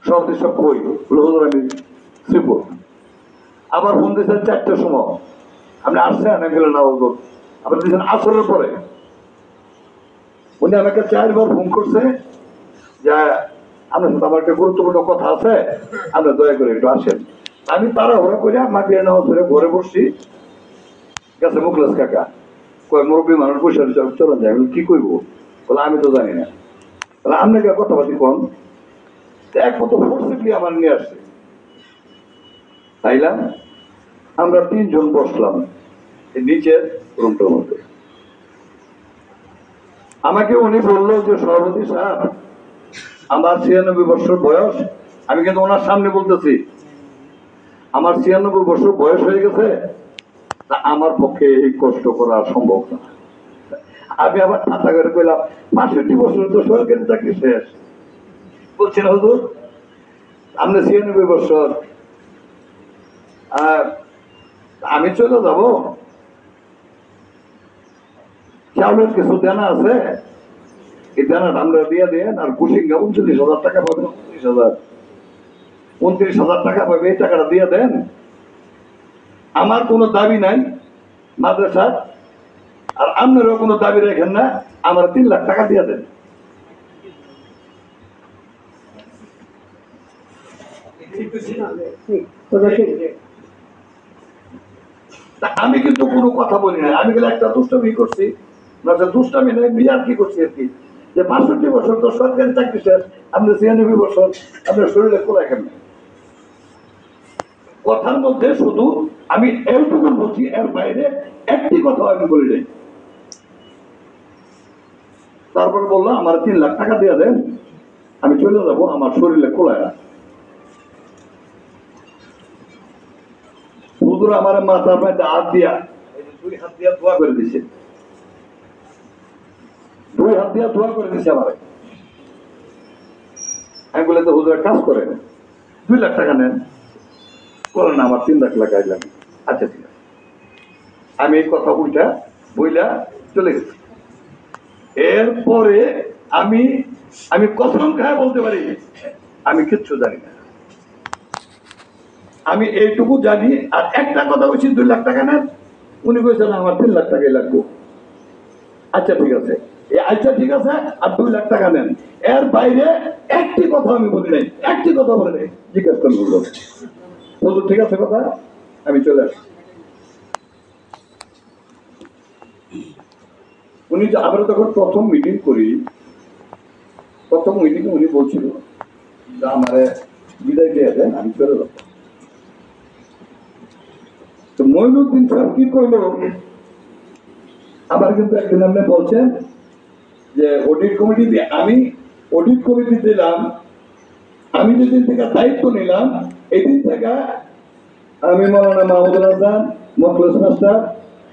সভাপতি সব কই হুজুর আমি শ্রীপুর। আবার ফোন দিয়েছেন 4টার সময়, আপনি আসছেন? আমি গেলেন না হুজুর। আপনি দিয়েছেন আসরের পরে। উনি আমাকে 4বার ফোন করছে যে আপনার সাথে আমার একটা গুরুত্বপূর্ণ কথা আছে, আপনি দয়া করে একটু আসেন। আমি তাড়াহুড়া করে মাগরিব নামাজ পড়ে ঘরে বসছি, গেছে মুখলেস কাকা, কয় মুরব্বী মানুষ বসে চলেন যায়। আমি কি করবো? বলে আমি তো জানি না। তাহলে আপনাকে কথাবার্তি কন। এক মতো ফোর্সিবলি আমার নিয়ে আসছে, তাইলাম আমরা 3 জন বসলাম নিচের রুমটার মধ্যে। আমাকে উনি বললো যে সভাপতি সাহেব, আমার 96 বছর বয়স। আমি কিন্তু ওনার সামনে বলতেছি আমার 96 বছর বয়স হয়ে গেছে, তা আমার পক্ষে এই কষ্ট করা সম্ভব না। আমি আবার ঠাট্টা করে কইলাম 65 বছর তো সরকারি চাকরি শেষ। বলছেন হুজুর আপনি 96 বছর, আমি চলে যাব, চাউলের কিছু দেনা আছে, এই দেনাটা আমরা দিয়ে দেন। আর কুশিঙ্গা 39,000 টাকা পাবে, 29,000 টাকা পাবে, এই টাকাটা দিয়ে দেন। আমার কোনো দাবি নাই মাদ্রাসার, আর আপনারও কোনো দাবি রাখেন না, আমার 3 লাখ টাকা দিয়ে দেন। আমি কিন্তু কোনো কথা বলি না, আমি গেলে একটা দুষ্টামি করছি না, দুষ্টামি নয়, বিয়ার কি করছি আর কি, যে 65 বছর তো সরকারি চাকরি শেষ, আপনি 96 বছর, আপনার শরীরে কোলায় কেন? কথার মধ্যে শুধু আমি এইটুকু বলছি, এর বাইরে একটি কথা আমি বলি নাই। তারপরে বললো আমার 3 লাখ টাকা দিয়ে দেন, আমি চলে যাবো, আমার শরীরে কোলায় না। হুজুর আমার মাথার মধ্যে হাত দিয়া 2 হাত দিয়া দোয়া করে দিছে, 2 হাত দিয়া দোয়া করে দিছে আমার। আমি বলে তো হুজুর কাজ করেন, 2 লাখ টাকা নেন। বলেন আমার 3 লাখ লাগাই লাগে। আচ্ছা ঠিক আছে। আমি এই কথা উল্টা বইলা চলে গেছি। এরপরে আমি আমি কসম খায় বলতে পারি আমি কিচ্ছু জানি না। আমি এইটুকু জানি। আর একটা কথা বলছি 2 লাখ টাকা নেন, উনি কইছেন আমার 3 লাখ টাকাই লাগবে। আচ্ছা ঠিক আছে, আচ্ছা ঠিক আছে, আর 2 লাখ টাকা নেন। এর বাইরে একটি কথা আমি বলি নাই, একটি কথা বলে নাই। জিজ্ঞেস করুন হুজুর, হুজুর ঠিক আছে কথা, আমি চলে আসি। উনি আমরা তখন প্রথম মিটিং করি, প্রথম মিটিংয়ে উনি বলছিল যে আমারে বিদায় দিয়ে দেন, আমি চলে যাব। তো মঈনুদ্দিন সাহেব কি করলো, আবার কিন্তু একদিন আপনি বলছেন যে অডিট কমিটি দিয়ে, আমি অডিট কমিটি দিলাম, আমি যেদিন থেকে দায়িত্ব নিলাম এদিন থেকে আমি মৌলানা মাহমুদুল হাসান, মুখলেস মাস্টার,